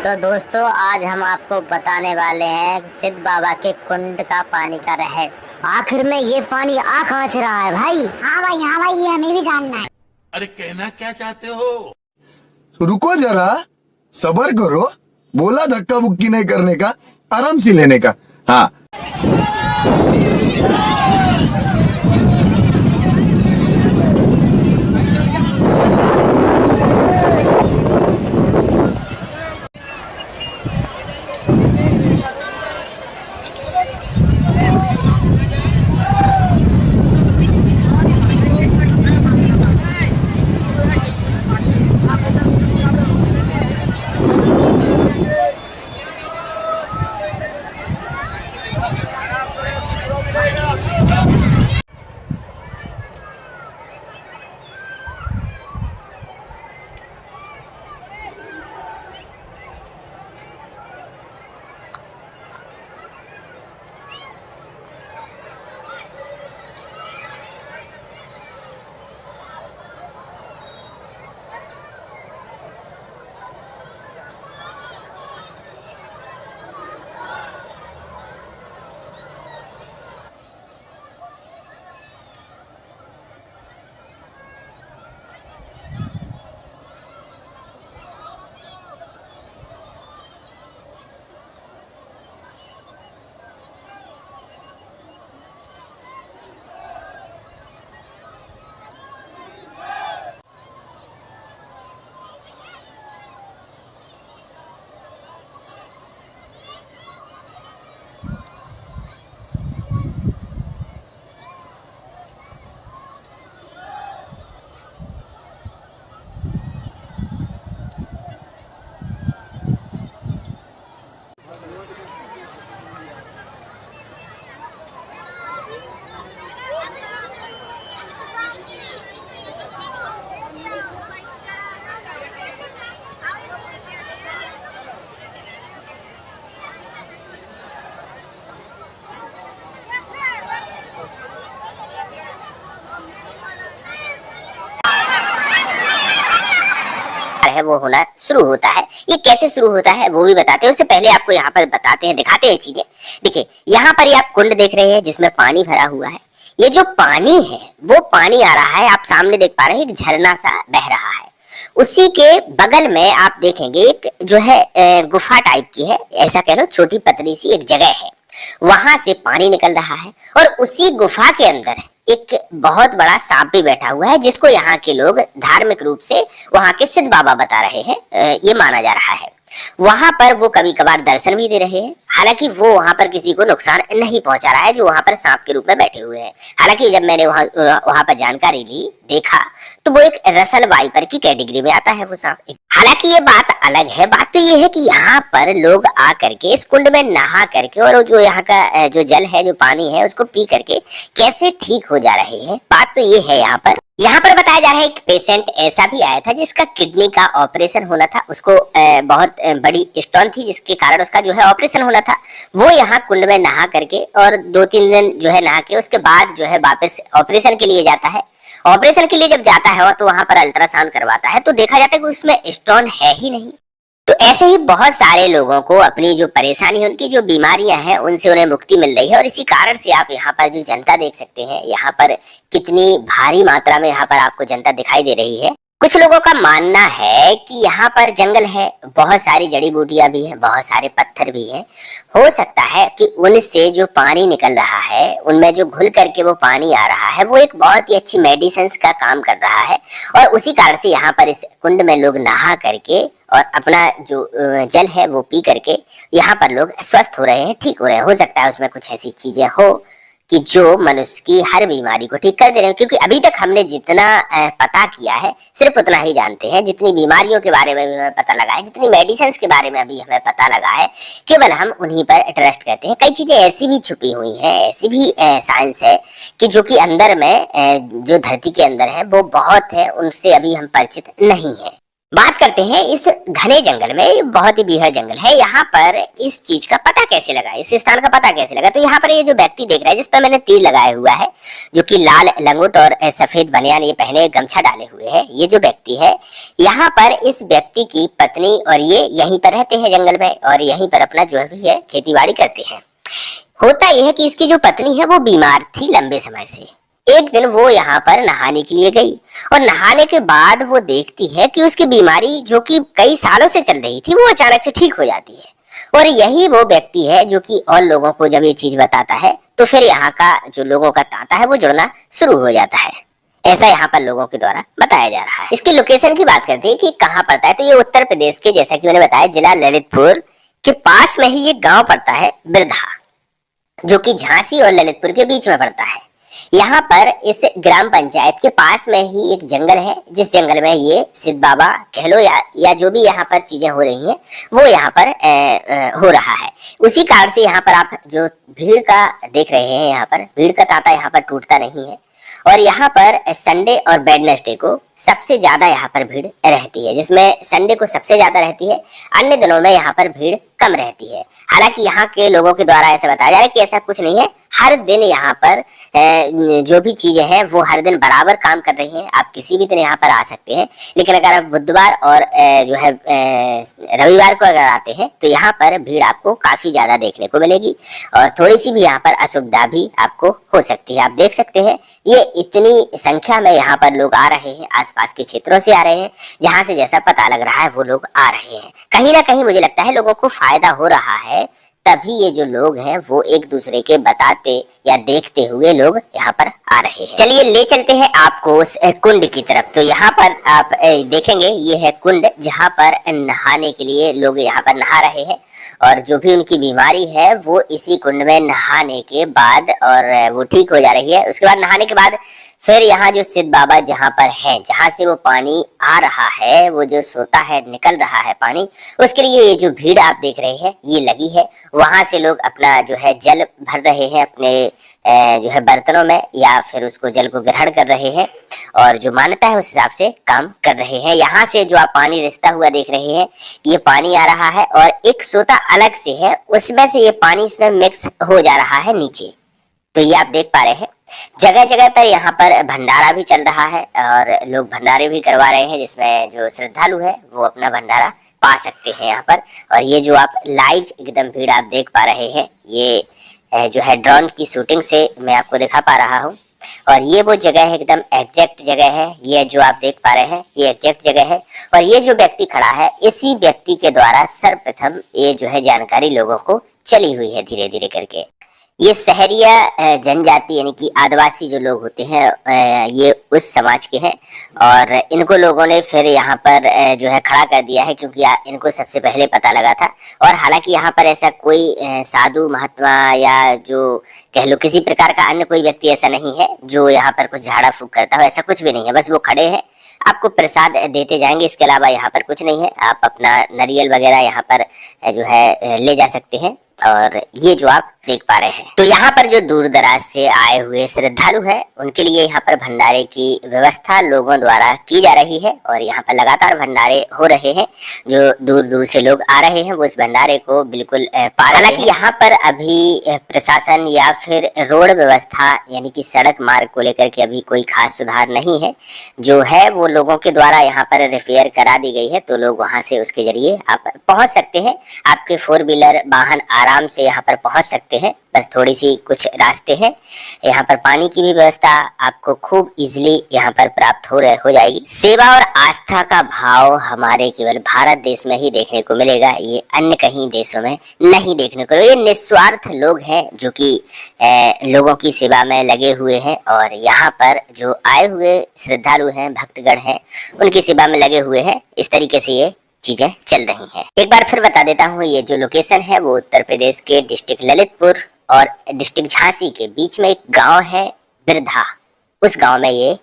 तो दोस्तों आज हम आपको बताने वाले हैं सिद्ध बाबा के कुंड का पानी का रहस्य। आखिर में ये पानी आ कहाँ से रहा है भाई? हाँ भाई ये हमें भी जानना है। अरे कहना क्या चाहते हो? रुको जरा, सबर करो। बोला धक्का बुक्की नहीं करने का, आराम से लेने का। हाँ। है वो होना शुरू होता है। ये कैसे शुरू होता है वो भी बताते हैं। उससे पहले आपको यहाँ पर बताते हैं, दिखाते हैं चीजें। देखिए यहाँ पर ये आप कुंड देख रहे हैं जिसमें पानी भरा हुआ है। ये जो पानी है वो पानी आ रहा है, आप सामने देख पा रहे हैं, एक झरना सा बह रहा है। उसी के बगल में आप देखेंगे एक जो है गुफा टाइप की है, ऐसा कह लो, छोटी पतली सी एक जगह है। वहां से पानी निकल रहा है और उसी गुफा के अंदर एक बहुत बड़ा सांप भी बैठा हुआ है, जिसको यहाँ के लोग धार्मिक रूप से वहाँ के सिद्ध बाबा बता रहे हैं। ये माना जा रहा है। वहां पर वो कभी कभार दर्शन भी दे रहे हैं। हालांकि वो वहां पर किसी को नुकसान नहीं पहुंचा रहा है, जो वहां पर सांप के रूप में बैठे हुए हैं। हालांकि जब मैंने वहां पर जानकारी ली, देखा, तो वो एक रसल वाइपर की कैटेगरी में आता है वो सांप। हालांकि ये बात अलग है। बात तो ये है कि यहाँ पर लोग आ करके इस कुंड में नहा करके और जो यहाँ का जो जल है, जो पानी है, उसको पी करके कैसे ठीक हो जा रहे हैं। बात तो ये है यहाँ पर बताया जा रहा है एक पेशेंट ऐसा भी आया था जिसका किडनी का ऑपरेशन होना था। उसको बहुत बड़ी स्टोन थी, जिसके कारण उसका जो है ऑपरेशन होना था। वो यहाँ कुंड में नहा करके और 2-3 दिन जो है नहा के उसके बाद जो है वापस ऑपरेशन के लिए जाता है। ऑपरेशन के लिए जब जाता है तो वहां पर अल्ट्रासाउंड करवाता है तो देखा जाता है कि उसमें स्टोन है ही नहीं। तो ऐसे ही बहुत सारे लोगों को अपनी जो परेशानी है, उनकी जो बीमारियां हैं, उनसे उन्हें मुक्ति मिल रही है। और इसी कारण से आप यहाँ पर जो जनता देख सकते हैं, यहाँ पर कितनी भारी मात्रा में यहाँ पर आपको जनता दिखाई दे रही है। कुछ लोगों का मानना है कि यहाँ पर जंगल है, बहुत सारी जड़ी बूटियां भी हैं, बहुत सारे पत्थर भी हैं। हो सकता है कि उनसे जो पानी निकल रहा है, उनमें जो घुल करके वो पानी आ रहा है, वो एक बहुत ही अच्छी मेडिसिन का काम कर रहा है। और उसी कारण से यहाँ पर इस कुंड में लोग नहा करके और अपना जो जल है वो पी करके यहाँ पर लोग स्वस्थ हो रहे हैं, ठीक हो रहे हैं। हो सकता है उसमें कुछ ऐसी चीजें हो कि जो मनुष्य की हर बीमारी को ठीक कर दे रहे हैं। क्योंकि अभी तक हमने जितना पता किया है, सिर्फ उतना ही जानते हैं। जितनी बीमारियों के बारे में भी हमें पता लगा है, जितनी मेडिसिन के बारे में अभी हमें पता लगा है, केवल हम उन्हीं पर ट्रस्ट करते हैं। कई चीजें ऐसी भी छुपी हुई हैं, ऐसी भी साइंस है कि जो कि अंदर में जो धरती के अंदर है वो बहुत है, उनसे अभी हम परिचित नहीं है। बात करते हैं इस घने जंगल में, ये बहुत ही बीहड़ जंगल है, यहाँ पर इस चीज का पता कैसे लगा, इस स्थान का पता कैसे लगा। तो यहाँ पर ये जो व्यक्ति देख रहा है जिस पर मैंने तीर लगाया हुआ है, जो कि लाल लंगोट और सफेद बनियान ये पहने गमछा डाले हुए है, ये जो व्यक्ति है, यहाँ पर इस व्यक्ति की पत्नी और ये यहीं पर रहते हैं जंगल में, और यहीं पर अपना जो भी है खेती बाड़ी करते हैं। होता यह है कि इसकी जो पत्नी है वो बीमार थी लंबे समय से। एक दिन वो यहाँ पर नहाने के लिए गई, और नहाने के बाद वो देखती है कि उसकी बीमारी जो कि कई सालों से चल रही थी वो अचानक से ठीक हो जाती है। और यही वो व्यक्ति है जो कि और लोगों को जब ये चीज बताता है तो फिर यहाँ का जो लोगों का तांता है वो जुड़ना शुरू हो जाता है। ऐसा यहाँ पर लोगों के द्वारा बताया जा रहा है। इसकी लोकेशन की बात करते हैं कि कहाँ पड़ता है, तो ये उत्तर प्रदेश के, जैसा कि मैंने बताया, जिला ललितपुर के पास में ही ये गांव पड़ता है बिरधा, जो कि झांसी और ललितपुर के बीच में पड़ता है। यहाँ पर इस ग्राम पंचायत के पास में ही एक जंगल है, जिस जंगल में ये सिद्ध बाबा कह लो या जो भी यहाँ पर चीजें हो रही हैं वो यहाँ पर हो रहा है। उसी कारण से यहाँ पर आप जो भीड़ का देख रहे हैं, यहाँ पर भीड़ का तांता यहाँ पर टूटता नहीं है। और यहाँ पर संडे और वेडनेसडे को सबसे ज्यादा यहाँ पर भीड़ रहती है, जिसमें संडे को सबसे ज्यादा रहती है, अन्य दिनों में यहाँ पर भीड़ कम रहती है। हालांकि यहाँ के लोगों के द्वारा ऐसा बताया जा रहा है कि ऐसा कुछ नहीं है, हर दिन यहाँ पर जो भी चीजें हैं वो हर दिन बराबर काम कर रही हैं। आप किसी भी दिन यहाँ पर आ सकते हैं, लेकिन अगर आप बुधवार और जो है रविवार को अगर आते हैं तो यहाँ पर भीड़ आपको काफी ज्यादा देखने को मिलेगी, और थोड़ी सी भी यहाँ पर असुविधा भी आपको हो सकती है। आप देख सकते हैं ये इतनी संख्या में यहाँ पर लोग आ रहे हैं, आसपास के क्षेत्रों से आ रहे हैं, जहाँ से जैसा पता लग रहा है वो लोग आ रहे हैं। कहीं ना कहीं मुझे लगता है लोगों को फायदा हो रहा है, तभी ये जो लोग हैं वो एक दूसरे के बताते या देखते हुए लोग यहाँ पर आ रहे हैं। चलिए ले चलते हैं आपको उस कुंड की तरफ। तो यहाँ पर आप देखेंगे ये है कुंड, जहाँ पर नहाने के लिए लोग यहाँ पर नहा रहे हैं, और जो भी उनकी बीमारी है वो इसी कुंड में नहाने के बाद और वो ठीक हो जा रही है। उसके बाद नहाने के बाद फिर यहाँ जो सिद्ध बाबा जहाँ पर है, जहाँ से वो पानी आ रहा है, वो जो सोता है निकल रहा है पानी, उसके लिए ये जो भीड़ आप देख रहे हैं ये लगी है। वहां से लोग अपना जो है जल भर रहे हैं अपने जो है बर्तनों में, या फिर उसको जल को ग्रहण कर रहे हैं, और जो मान्यता है उस हिसाब से काम कर रहे हैं। यहाँ से जो आप पानी रिसता हुआ देख रहे हैं, ये पानी आ रहा है, और एक सोता अलग से है, उसमें से ये पानी इसमें मिक्स हो जा रहा है नीचे। तो ये आप देख पा रहे हैं जगह जगह पर यहाँ पर भंडारा भी चल रहा है, और लोग भंडारे भी करवा रहे हैं, जिसमें जो श्रद्धालु है वो अपना भंडारा पा सकते हैं यहाँ पर। और ये जो आप लाइव एकदम भीड़ आप देख पा रहे हैं, ये जो है ड्रोन की शूटिंग से मैं आपको दिखा पा रहा हूँ, और ये वो जगह है, एकदम एग्जैक्ट जगह है। ये जो आप देख पा रहे हैं ये एग्जैक्ट जगह है, और ये जो व्यक्ति खड़ा है इसी व्यक्ति के द्वारा सर्वप्रथम ये जो है जानकारी लोगों को चली हुई है धीरे धीरे करके। ये सहरिया जनजाति यानी कि आदिवासी जो लोग होते हैं ये उस समाज के हैं, और इनको लोगों ने फिर यहाँ पर जो है खड़ा कर दिया है, क्योंकि इनको सबसे पहले पता लगा था। और हालांकि यहाँ पर ऐसा कोई साधु महात्मा या जो कह लो किसी प्रकार का अन्य कोई व्यक्ति ऐसा नहीं है जो यहाँ पर कुछ झाड़ा फूक करता हो, ऐसा कुछ भी नहीं है। बस वो खड़े हैं, आपको प्रसाद देते जाएंगे, इसके अलावा यहाँ पर कुछ नहीं है। आप अपना नारियल वगैरह यहाँ पर जो है ले जा सकते हैं, और ये जो आप देख पा रहे हैं। तो यहाँ पर जो दूर दराज से आए हुए श्रद्धालु हैं उनके लिए यहाँ पर भंडारे की व्यवस्था लोगों द्वारा की जा रही है, और यहाँ पर लगातार भंडारे हो रहे हैं। जो दूर दूर से लोग आ रहे हैं वो इस भंडारे को बिल्कुल पा रहे हैं। हालांकि यहाँ पर अभी प्रशासन या फिर रोड व्यवस्था यानी कि सड़क मार्ग को लेकर के अभी कोई खास सुधार नहीं है। जो है वो लोगों के द्वारा यहाँ पर रिपेयर करा दी गई है, तो लोग वहां से उसके जरिए आप पहुंच सकते हैं। आपके 4 व्हीलर वाहन आराम से यहाँ पर पहुंच सकते हैं, बस थोड़ी सी कुछ रास्ते हैं। यहाँ पर पानी की भी व्यवस्था आपको खूब इजीली यहाँ पर प्राप्त हो जाएगी। सेवा और आस्था का भाव हमारे केवल भारत देश में ही देखने को मिलेगा, ये अन्य कहीं देशों में नहीं देखने को। ये निस्वार्थ लोग हैं जो कि लोगों की सेवा में लगे हुए हैं, और यहाँ पर जो आए हुए श्रद्धालु हैं, भक्तगण हैं, उनकी सेवा में लगे हुए हैं। इस तरीके से ये चीजें चल रही हैं। एक बार फिर बता देता हूँ, ये जो लोकेशन है वो उत्तर प्रदेश के डिस्ट्रिक्ट ललितपुर और डिस्ट्रिक्ट झांसी के बीच में एक गांव है बिरधा, उस गांव में ये